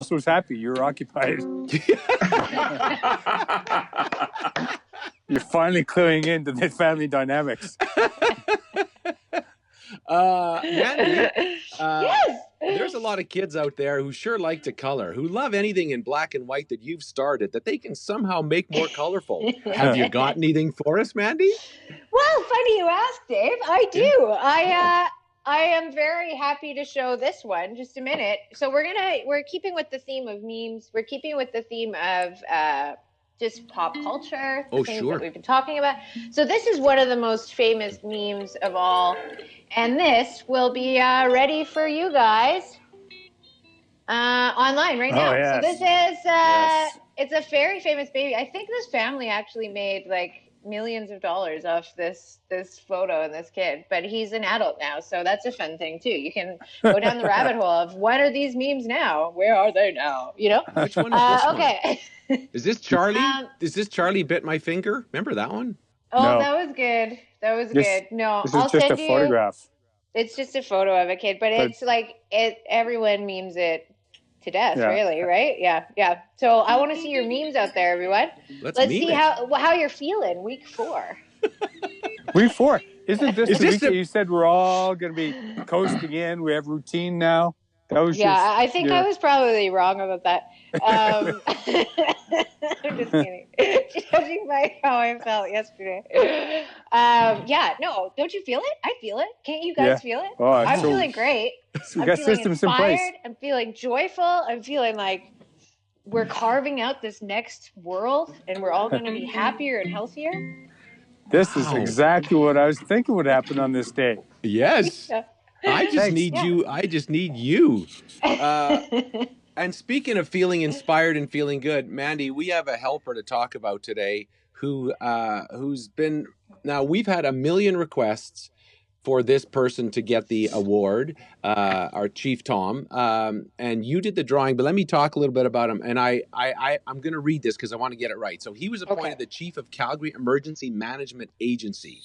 else was happy. You were occupied. You're finally cluing into the family dynamics. Mandy, Yes. there's a lot of kids out there who sure like to color, who love anything in black and white that you've started that they can somehow make more colorful. Have you got anything for us, Mandy? Well, funny you ask, Dave. I do. I am very happy to show this one. Just a minute. So we're keeping with the theme of memes. We're keeping with the theme of just pop culture, the things that we've been talking about. So this is one of the most famous memes of all, and this will be ready for you guys online right now. Yes. So this is it's a very famous baby. I think this family actually made like millions of dollars off this photo and this kid, but he's an adult now, so that's a fun thing too. You can go down the rabbit hole of what are these memes now? Where are they now? You know? Which one is this okay. one? Is this Charlie? Is this Charlie bit my finger? Remember that one? Oh, No. that was good. That was good. No, This I'll is just send a you. photograph. It's just a photo of a kid, but it's like everyone memes it to death, really, right? Yeah. So I want to see your memes out there, everyone. Let's see how you're feeling week 4. Week 4. Isn't this Is the this week that you said we're all going to be coasting in? We have routine now. That was I think I was probably wrong about that. I'm just kidding. Judging by how I felt yesterday. No, don't you feel it? I feel it. Can't you guys feel it? Oh, I'm feeling great. We I'm got feeling systems inspired. in place. I'm feeling joyful. I'm feeling like we're carving out this next world and we're all going to be happier and healthier. This is exactly what I was thinking would happen on this day. Yes. Yeah. I just need you. I just need you. And speaking of feeling inspired and feeling good, Mandy, we have a helper to talk about today who's been, now we've had 1 million requests for this person to get the award, our Chief Tom, and you did the drawing, but let me talk a little bit about him. And I'm going to read this because I want to get it right. So he was appointed the Chief of Calgary Emergency Management Agency,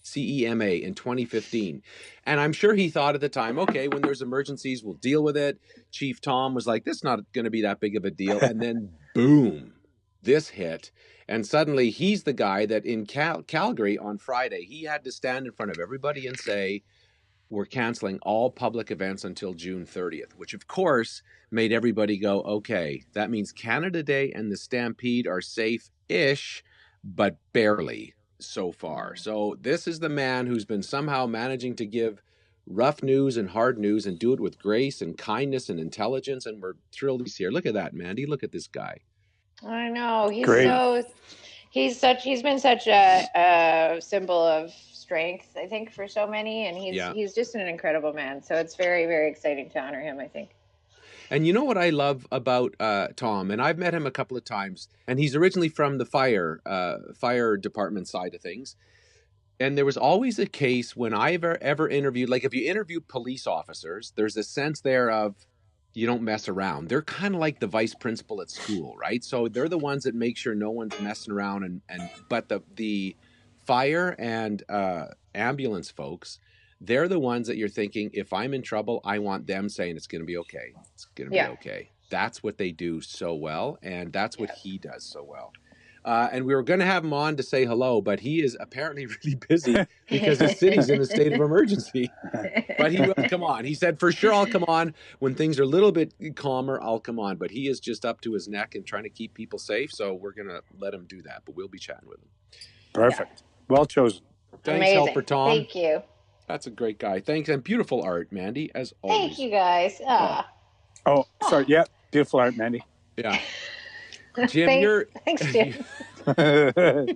CEMA, in 2015. And I'm sure he thought at the time, okay, when there's emergencies, we'll deal with it. Chief Tom was like, this is not going to be that big of a deal. And then boom, this hit. And suddenly he's the guy that in Calgary on Friday, he had to stand in front of everybody and say, we're canceling all public events until June 30th, which of course made everybody go, okay, that means Canada Day and the Stampede are safe-ish, but barely so far. So this is the man who's been somehow managing to give rough news and hard news and do it with grace and kindness and intelligence. And we're thrilled he's here. Look at that, Mandy. Look at this guy. I know. He's Great. he's been such a symbol of strength, I think, for so many. And he's just an incredible man. So it's very, very exciting to honor him, I think. And you know what I love about Tom, and I've met him a couple of times, and he's originally from the fire department side of things. And there was always a case when I've ever interviewed, like if you interview police officers, there's a sense there of you don't mess around. They're kind of like the vice principal at school, right? So they're the ones that make sure no one's messing around. But the fire and ambulance folks, they're the ones that you're thinking, if I'm in trouble, I want them saying it's going to be okay. It's going to be okay. That's what they do so well, and that's what he does so well. And we were going to have him on to say hello, but he is apparently really busy because the city's in a state of emergency. But he will come on. He said, for sure, I'll come on. When things are a little bit calmer, I'll come on. But he is just up to his neck and trying to keep people safe, so we're going to let him do that. But we'll be chatting with him. Perfect. Well chosen. Thanks, Helper Tom. Thank you. That's a great guy. Thanks. And beautiful art, Mandy, as always. Thank you, guys. Oh, sorry. Yeah. Beautiful art, Mandy. Yeah. Jim, Thanks, Jim. Well,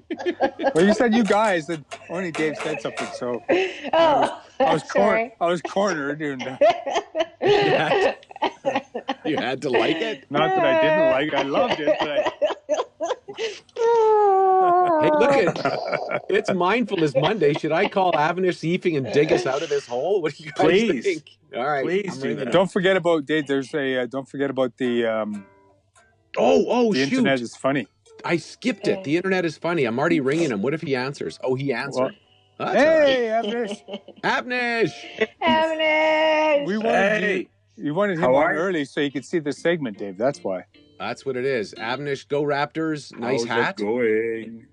you said you guys, and only Dave said something, so I was cornered. And, you had to like it? Not that I didn't like it. I loved it. But Hey, look at it's Mindfulness Monday. Should I call Avnish, see if he can dig us out of this hole? What do you guys think? All right. Please do that. Don't forget about Dave. Don't forget about the the shoot. Internet is funny. I skipped it. The internet is funny. I'm already ringing him. What if he answers? Oh, he answered. Hey, Avnish. Avnish. Avnish. We wanted you. You wanted him on early so you could see the segment, Dave. That's why. That's what it is. Avnish, go Raptors. Nice How's hat. it going?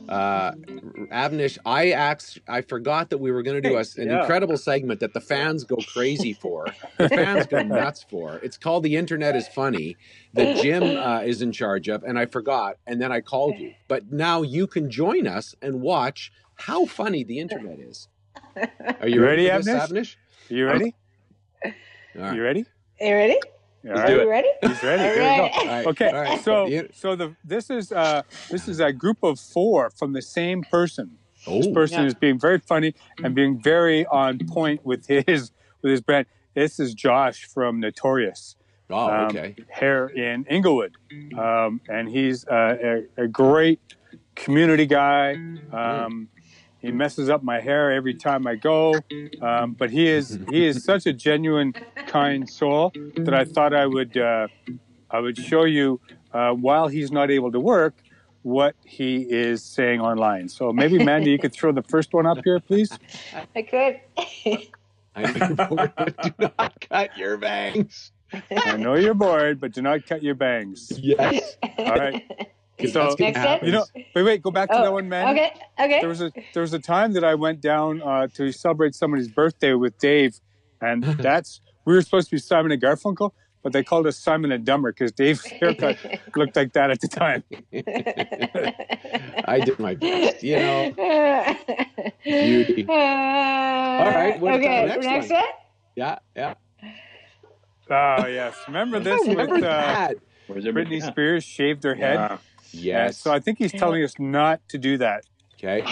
Avnish, I forgot that we were going to do an incredible segment that the fans go crazy for. The fans go nuts for. It's called The Internet is Funny, that Jim is in charge of, and I forgot, and then I called you. But now you can join us and watch how funny the internet is. Are you ready for this, Avnish? Are you ready? Right. You ready? Are you ready? Are you ready? He's ready. All Here right. we go. Right. Okay. All right. So this is a group of 4 from the same person. This person is being very funny and being very on point with his brand. This is Josh from Notorious. Oh, okay. Here in Inglewood, and he's a great community guy. He messes up my hair every time I go, but he is such a genuine, kind soul that I thought I would show you while he's not able to work what he is saying online. So maybe Mandy, you could throw the first one up here, please. I could. I know you're bored, but do not cut your bangs. I know you're bored, but do not cut your bangs. Yes. All right. So wait, go back to that one, Mandy. Okay. There was a time that I went down to celebrate somebody's birthday with Dave, and we were supposed to be Simon and Garfunkel, but they called us Simon and Dumber because Dave's haircut looked like that at the time. I did my best, Beauty. All right. What's the next one? Yeah. Oh yes, remember this? Remember that? Britney Spears shaved her head. Yes. So I think he's telling us not to do that. Okay.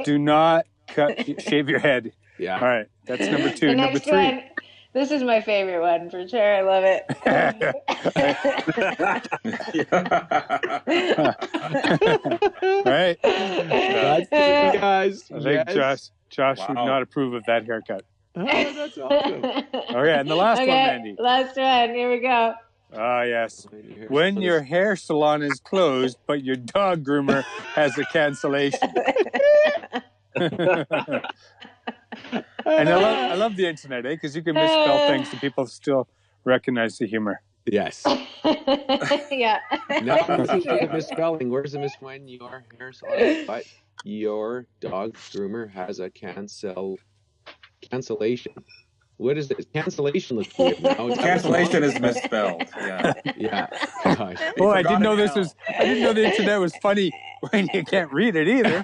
Do not shave your head. Yeah. All right. That's number 2. The Number next 3. one. This is my favorite one for sure. I love it. Right. Guys. I think Josh would not approve of that haircut. Oh, that's awesome. Okay, and the last one, Mandy. Last one. Here we go. Ah, yes. When your hair salon is closed, but your dog groomer has a cancellation. And I love the internet, because you can misspell things and people still recognize the humor. Yes. Yeah. No, the misspelling. Where's the when your hair salon, but your dog groomer has a cancellation. What is it? Cancellation looks weird now. Cancellation is misspelled. Yeah. Yeah. Gosh. Oh, I didn't know the internet was funny when you can't read it either.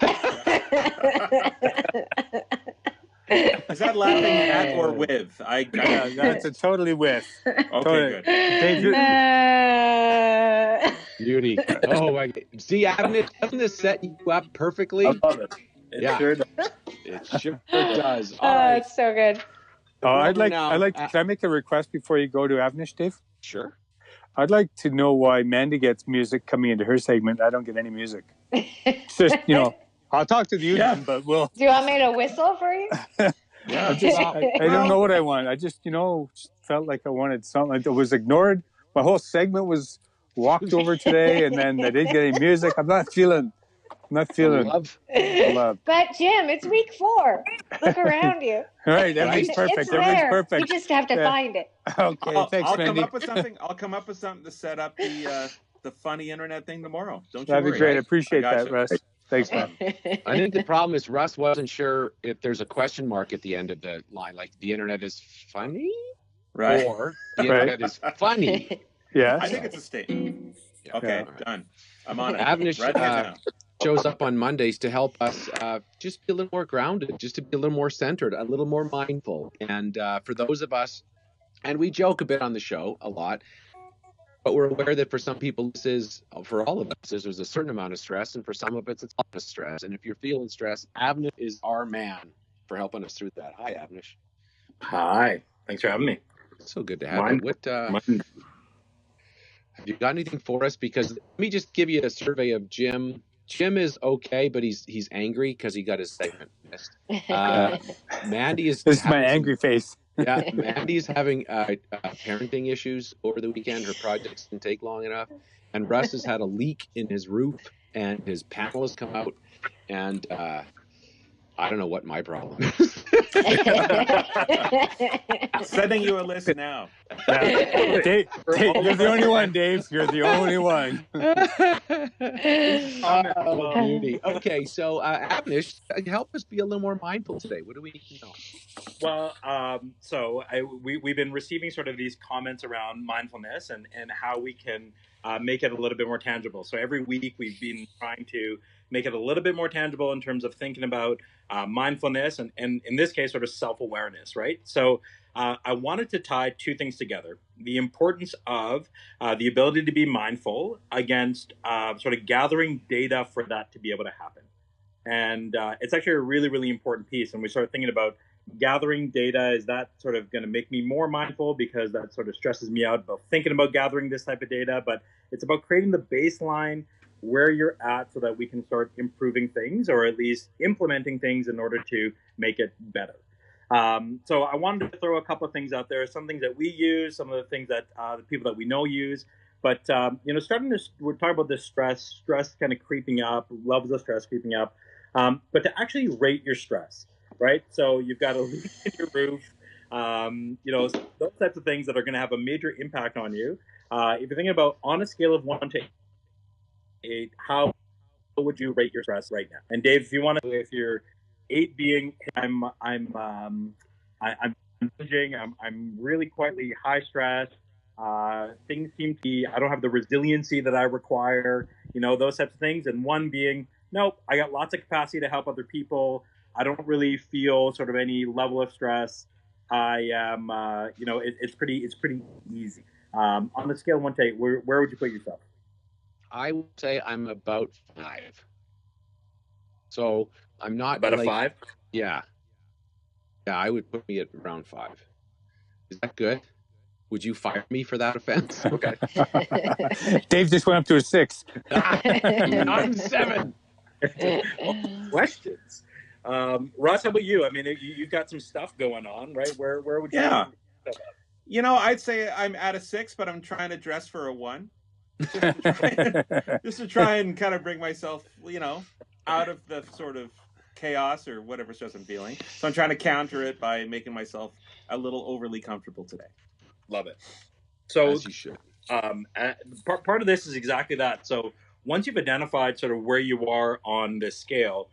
Is that laughing at or with? That's a totally with. Okay, good. Beauty. Oh, see, Avnish, doesn't this set you up perfectly? I love it. It sure does. It sure does. All right. It's so good. Can I make a request before you go to Avnish, Dave? Sure. I'd like to know why Mandy gets music coming into her segment. I don't get any music. It's just, I'll talk to the union, but we'll... Do you want me to whistle for you? I don't know what I want. I just, felt like I wanted something that was ignored. My whole segment was walked over today, and then I didn't get any music. I'm not feeling love. But Jim, it's week 4. Look around you. All right, everything's perfect. It's Everything's there. perfect. You just have to find it. Okay, thanks, I'll Mandy. I'll come up with something to set up the funny internet thing tomorrow. Don't you That'd worry. be great. I appreciate that, you. Russ. Thanks, man. I think the problem is Russ wasn't sure if there's a question mark at the end of the line, like the internet is funny, right? Or the internet is funny. Yeah, I think it's a statement. Okay, done. I'm on it. Avnish right shows up on Mondays to help us just be a little more grounded, just to be a little more centered, a little more mindful. And for those of us, and we joke a bit on the show a lot, but we're aware that for some people, for all of us, there's a certain amount of stress, and for some of it's a lot of stress. And if you're feeling stressed, Avnish is our man for helping us through that. Hi, Avnish. Hi. Thanks for having me. So good to have you. Have you got anything for us? Because let me just give you a survey of Jim. Jim is okay, but he's angry because he got his segment missed. Mandy is... This is my angry face. Yeah, Mandy's having parenting issues over the weekend. Her projects didn't take long enough. And Russ has had a leak in his roof, and his panel has come out. And I don't know what my problem is. Sending you a list now. Yeah. Dave, you're the only one, Dave. You're the only one. Beauty. Okay, so Avnish, help us be a little more mindful today. What do we need to know? Well, we've been receiving sort of these comments around mindfulness and how we can make it a little bit more tangible. So every week we've been trying to make it a little bit more tangible in terms of thinking about mindfulness and in this case, sort of self-awareness, right? So I wanted to tie two things together: the importance of the ability to be mindful against sort of gathering data for that to be able to happen. And it's actually a really, really important piece. And we started thinking about gathering data. Is that sort of going to make me more mindful, because that sort of stresses me out about thinking about gathering this type of data? But it's about creating the baseline where you're at so that we can start improving things, or at least implementing things in order to make it better. So I wanted to throw a couple of things out there, some things that we use, some of the things that the people that we know use. But, we're talking about this stress kind of creeping up, levels of stress creeping up. But to actually rate your stress, right? So you've got a leak in your roof, those types of things that are going to have a major impact on you. If you're thinking about on a scale of 1 to 8, how would you rate your stress right now? And Dave, if you're 8 being I'm managing, I'm really quietly high stress. Things seem to be, I don't have the resiliency that I require, those types of things. And 1 being, nope, I got lots of capacity to help other people. I don't really feel sort of any level of stress. I am, it's pretty easy. On the scale of 1 to 8, where would you put yourself? I would say I'm about 5. So I'm not about a 5. Yeah, I would put me at around 5. Is that good? Would you fire me for that offense? Okay. Dave just went up to a 6. I'm 7. Questions. Russ, how about you? I mean, you've got some stuff going on, right? Where would you? Yeah. I'd say I'm at a 6, but I'm trying to dress for a 1. Just to try and kind of bring myself, out of the sort of chaos or whatever stress I'm feeling. So I'm trying to counter it by making myself a little overly comfortable today. Love it. So as you should. Part of this is exactly that. So once you've identified sort of where you are on this scale,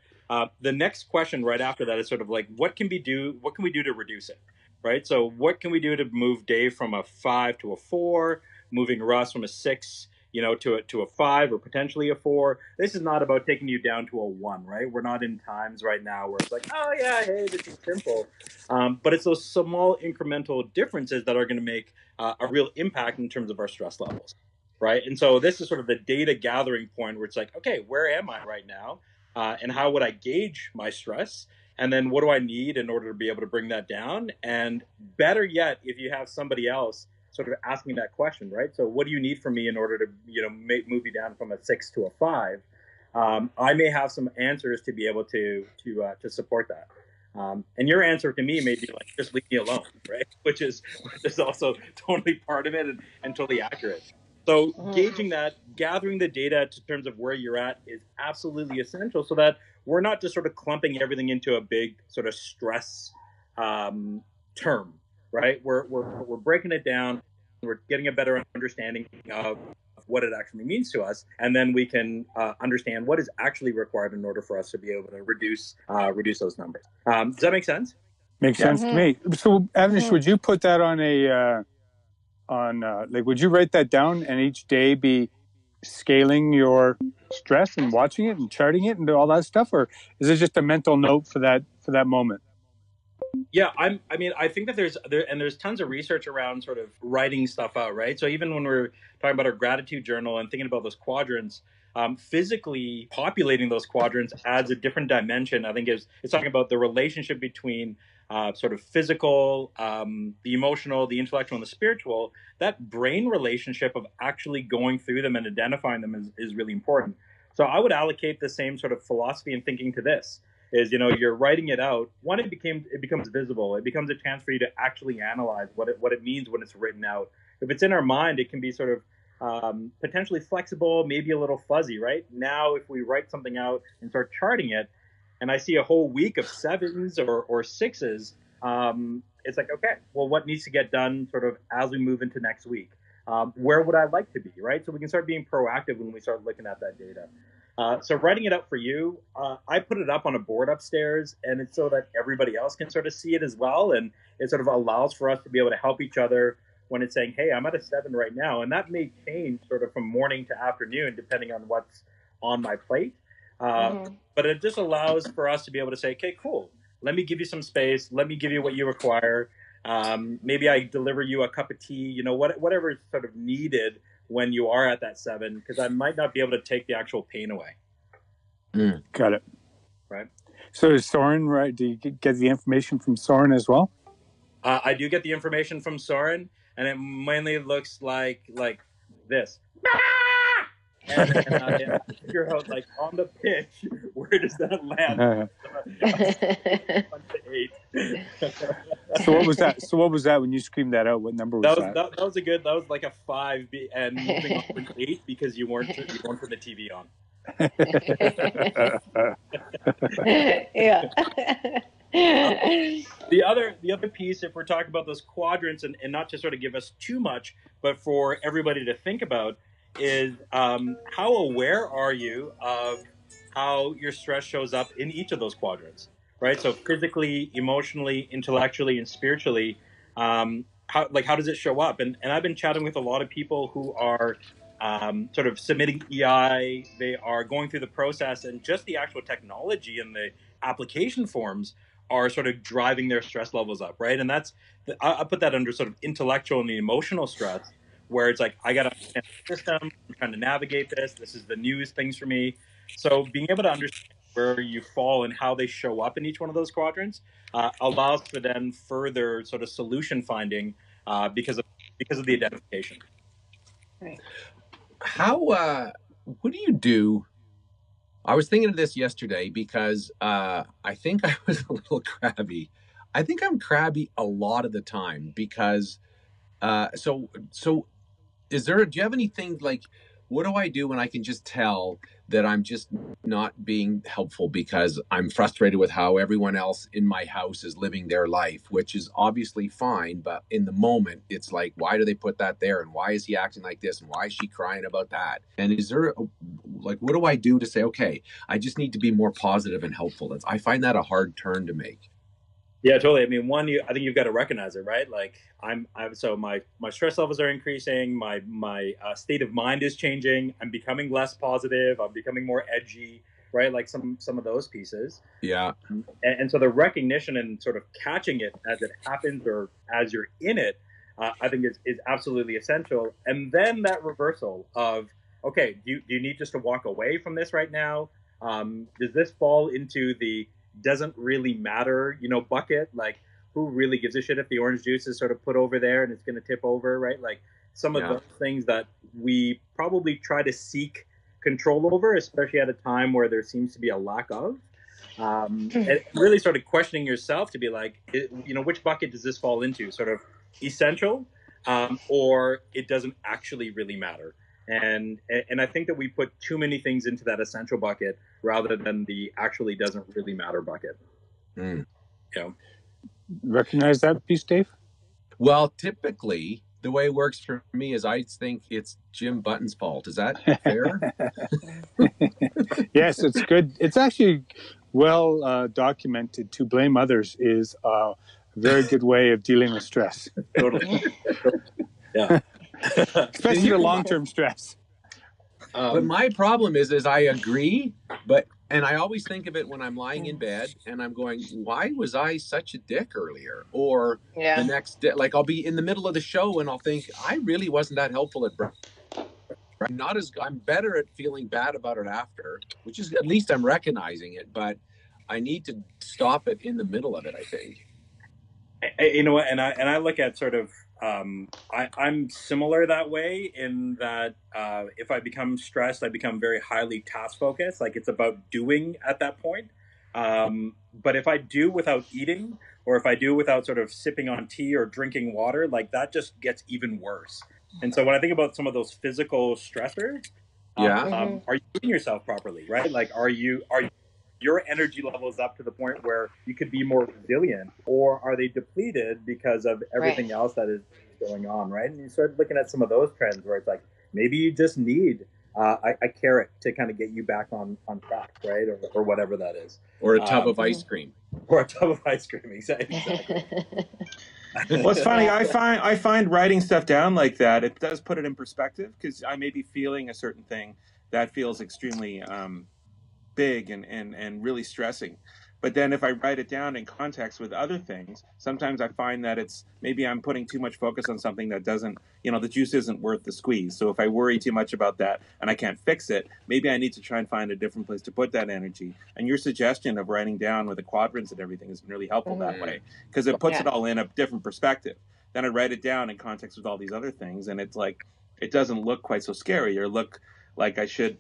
the next question right after that is sort of like, what can we do to reduce it, right? So what can we do to move Dave from a 5 to a 4, moving Russ from a 6, to a 5 or potentially a 4. This is not about taking you down to a 1, right? We're not in times right now where it's like, oh yeah, hey, this is simple. But it's those small incremental differences that are going to make a real impact in terms of our stress levels, right? And so this is sort of the data gathering point where it's like, okay, where am I right now? And how would I gauge my stress? And then what do I need in order to be able to bring that down? And better yet, if you have somebody else sort of asking that question, right? So what do you need from me in order to, move you down from a 6 to a 5? I may have some answers to be able to support that. And your answer to me may be like, just leave me alone, right? Which is also totally part of it and totally accurate. So gauging that, gathering the data in terms of where you're at is absolutely essential so that we're not just sort of clumping everything into a big sort of stress term, right? We're breaking it down. We're getting a better understanding of what it actually means to us, and then we can understand what is actually required in order for us to be able to reduce those numbers. Does that make sense? Makes sense to me. So, Avnish, would you put that would you write that down and each day be scaling your stress and watching it and charting it and all that stuff, or is it just a mental note for that moment? Yeah, I think that there's tons of research around sort of writing stuff out, right? So even when we're talking about our gratitude journal and thinking about those quadrants, physically populating those quadrants adds a different dimension. I think it's talking about the relationship between sort of physical, the emotional, the intellectual, and the spiritual. That brain relationship of actually going through them and identifying them is really important. So I would allocate the same sort of philosophy and thinking to this. Is, you're writing it out. One, it becomes visible. It becomes a chance for you to actually analyze what it means when it's written out. If it's in our mind, it can be sort of potentially flexible, maybe a little fuzzy, right? Now, if we write something out and start charting it, and I see a whole week of 7s or 6s, it's like, okay, well, what needs to get done sort of as we move into next week? Where would I like to be, right? So we can start being proactive when we start looking at that data. So writing it out for you, I put it up on a board upstairs, and it's so that everybody else can sort of see it as well. And it sort of allows for us to be able to help each other when it's saying, hey, I'm at a 7 right now. And that may change sort of from morning to afternoon, depending on what's on my plate. But it just allows for us to be able to say, okay, cool. Let me give you some space. Let me give you what you require. Maybe I deliver you a cup of tea, you know, whatever is sort of needed when you are at that 7, because I might not be able to take the actual pain away. Got it. Right. So is Soren, right? Do you get the information from Soren as well? I do get the information from Soren, and it mainly looks like this. And I figure out, like, on the pitch, where does that land? 1 to 8. So what was that? So what was that when you screamed that out? What number was that? That was that was like a 5, and moving on to an 8 because you weren't putting the TV on. Yeah. The other piece, if we're talking about those quadrants, and not to sort of give us too much, but for everybody to think about, is how aware are you of how your stress shows up in each of those quadrants, right? So physically, emotionally, intellectually, and spiritually, how does it show up? And I've been chatting with a lot of people who are sort of submitting EI. They are going through the process, and just the actual technology and the application forms are sort of driving their stress levels up, right? And I put that under sort of intellectual and emotional stress, where it's like, I got to understand the system, I'm trying to navigate this is the newest things for me. So being able to understand where you fall and how they show up in each one of those quadrants allows for then further sort of solution finding because of the identification. Right. What do you do? I was thinking of this yesterday because I think I was a little crabby. I think I'm crabby a lot of the time because so do you have anything like, what do I do when I can just tell that I'm just not being helpful because I'm frustrated with how everyone else in my house is living their life, which is obviously fine, but in the moment it's like, why do they put that there, and why is he acting like this, and why is she crying about that? And is there what do I do to say, okay, I just need to be more positive and helpful? I find that a hard turn to make. Yeah, totally. I mean, I think you've got to recognize it, right? Like so my stress levels are increasing. My state of mind is changing. I'm becoming less positive. I'm becoming more edgy, right? Like some of those pieces. Yeah. And so the recognition and sort of catching it as it happens or as you're in it, I think is absolutely essential. And then that reversal of, okay, do you need just to walk away from this right now? Does this fall into the doesn't really matter, bucket? Like, who really gives a shit if the orange juice is sort of put over there and it's going to tip over, right? Like some of those things that we probably try to seek control over, especially at a time where there seems to be a lack of. And really sort of questioning yourself to be like, which bucket does this fall into? Sort of essential, or it doesn't actually really matter. And I think that we put too many things into that essential bucket rather than the actually doesn't really matter bucket. Recognize that piece, Dave? Well, typically the way it works for me is I think it's Jim Button's fault. Is that fair? Yes, it's good. It's actually well documented. To blame others is a very good way of dealing with stress. Totally. Yeah. Especially the long-term stress. But my problem is I agree, and I always think of it when I'm lying in bed and I'm going, why was I such a dick earlier? Or the next day, like I'll be in the middle of the show and I'll think, I really wasn't that helpful at I'm better at feeling bad about it after, which is, at least I'm recognizing it, but I need to stop it in the middle of it, I think. You know what? And I look at sort of, I'm similar that way in that if I become stressed, I become very highly task focused. Like it's about doing at that point. But if I do without eating, or if I do without sort of sipping on tea or drinking water, like that just gets even worse. And so when I think about some of those physical stressors, are you feeding yourself properly, right? Like, are you your energy levels up to the point where you could be more resilient, or are they depleted because of everything else that is going on, right? And you start looking at some of those trends where it's like maybe you just need a carrot to kind of get you back on track, right? Or whatever that is. Or a tub of ice cream. Or a tub of ice cream, exactly. Well, it's funny. I find writing stuff down like that, it does put it in perspective, because I may be feeling a certain thing that feels extremely big and really stressing. But then if I write it down in context with other things, sometimes I find that it's maybe I'm putting too much focus on something that doesn't, the juice isn't worth the squeeze. So if I worry too much about that and I can't fix it, maybe I need to try and find a different place to put that energy. And your suggestion of writing down with the quadrants and everything has been really helpful that way, because it puts it all in a different perspective. Then I write it down in context with all these other things, and it's like, it doesn't look quite so scary or look like I should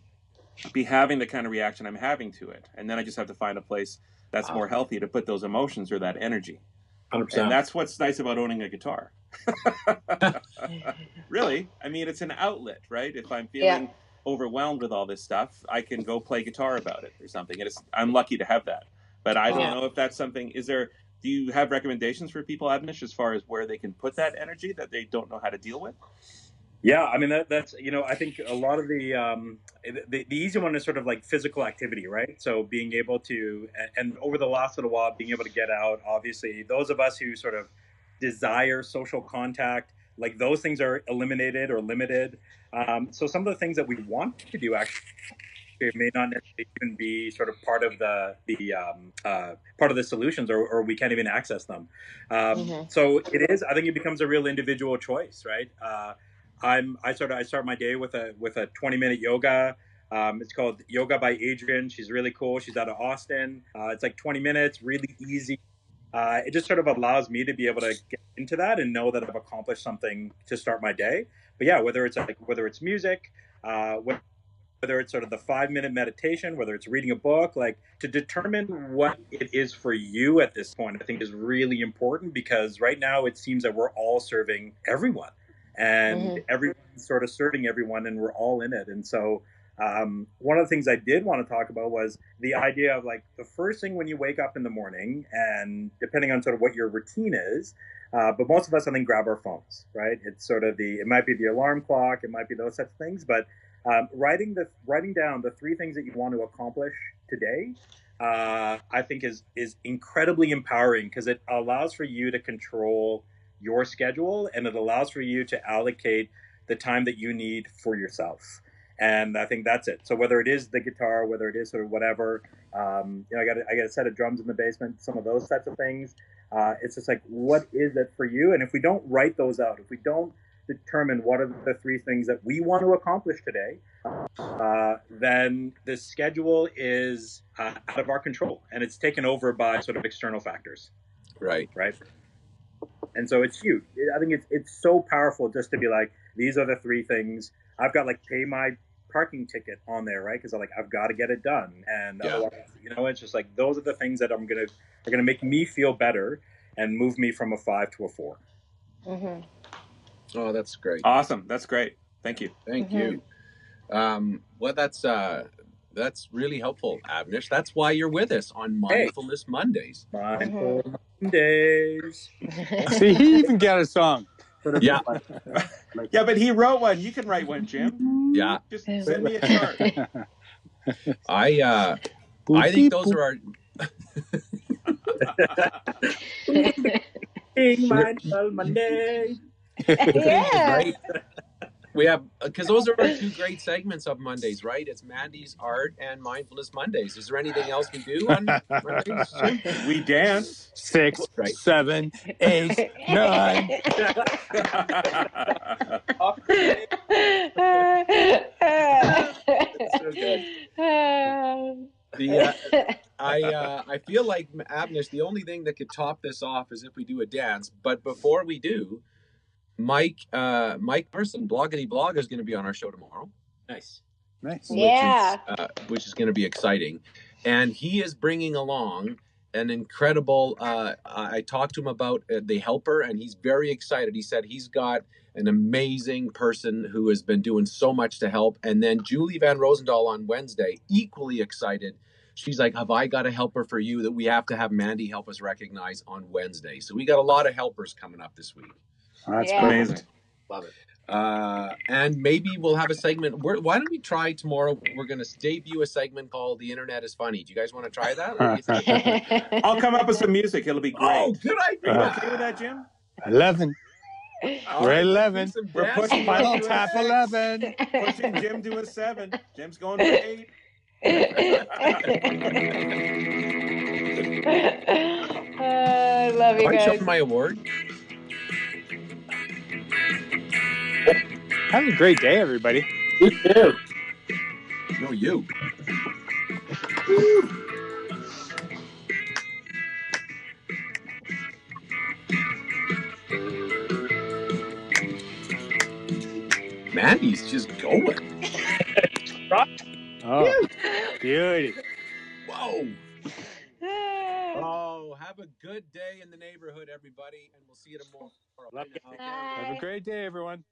be having the kind of reaction I'm having to it. And then I just have to find a place that's more healthy to put those emotions or that energy. 100%. And that's what's nice about owning a guitar. Really, I mean, it's an outlet, right? If I'm feeling overwhelmed with all this stuff, I can go play guitar about it or something. And I'm lucky to have that. But I don't know if that's something, do you have recommendations for people, Avnish, as far as where they can put that energy that they don't know how to deal with? Yeah, I mean, that's, I think a lot of the easy one is sort of like physical activity, right? So being able to, and over the last little while, being able to get out, obviously, those of us who sort of desire social contact, like those things are eliminated or limited. So some of the things that we want to do actually may not necessarily even be sort of part of the solutions, or we can't even access them. So it is, I think it becomes a real individual choice, right? I start my day with a 20-minute yoga. It's called Yoga by Adrienne. She's really cool. She's out of Austin. It's like 20 minutes, really easy. It just sort of allows me to be able to get into that and know that I've accomplished something to start my day. But yeah, whether it's music, whether it's sort of the 5-minute meditation, whether it's reading a book, like to determine what it is for you at this point, I think is really important, because right now it seems that we're all serving everyone. And everyone's sort of serving everyone, and we're all in it. And so one of the things I did want to talk about was the idea of like the first thing when you wake up in the morning, and depending on sort of what your routine is, but most of us, I think, grab our phones, right? It's sort of it might be the alarm clock, it might be those such things, but writing down the 3 things that you want to accomplish today, I think is incredibly empowering, because it allows for you to control your schedule, and it allows for you to allocate the time that you need for yourself. And I think that's it. So whether it is the guitar, whether it is sort of whatever, I got a set of drums in the basement, some of those types of things. It's just like, what is it for you? And if we don't write those out, if we don't determine what are the 3 things that we want to accomplish today, then the schedule is out of our control, and it's taken over by sort of external factors. Right. And so it's huge. I think it's so powerful just to be like, these are the 3 things. I've got like pay my parking ticket on there, right? Because I've got to get it done. And otherwise, it's just like, those are the things that are gonna make me feel better and move me from a 5 to a 4. Oh, that's great. Awesome. That's great. Thank you. Thank you. Well, that's really helpful, Avnish. That's why you're with us on Mindfulness Mondays. Mindful Mondays. See, he even got a song. Yeah. Yeah, but he wrote one. You can write one, Jim. Yeah. Just send me a chart. I think those are our Mindful Monday. Right. We have, because those are our 2 great segments of Mondays, right? It's Mandy's Art and Mindfulness Mondays. Is there anything else we do on Mondays? We dance. 6, 7, 8, 9. So good. I feel like, Avnish, the only thing that could top this off is if we do a dance. But before we do, Mike Carson, Bloggity Blog, is going to be on our show tomorrow. Nice. Which is going to be exciting, and he is bringing along an incredible. I talked to him about the helper, and he's very excited. He said he's got an amazing person who has been doing so much to help. And then Julie Van Rosendahl on Wednesday, equally excited, she's like, have I got a helper for you that we have to have Mandy help us recognize on Wednesday? So we got a lot of helpers coming up this week. That's Yeah. Amazing. Love it. And maybe we'll have a segment. Why don't we try tomorrow? We're going to debut a segment called "The Internet is Funny." Do you guys want to try that? What do you think? I'll come up with some music. It'll be great. Oh, good idea. Are you okay with that, Jim? 11. All We're right, 11. We're pushing Final Jim to a tap 6. 11. Pushing Jim to a 7. Jim's going for 8. I love you Can I show guys. my award? Have a great day, everybody. You too. No, you. Mandy's just going. Oh, beauty. Whoa. Oh, have a good day in the neighborhood, everybody, and we'll see you tomorrow. Love you. Bye. Have a great day, everyone.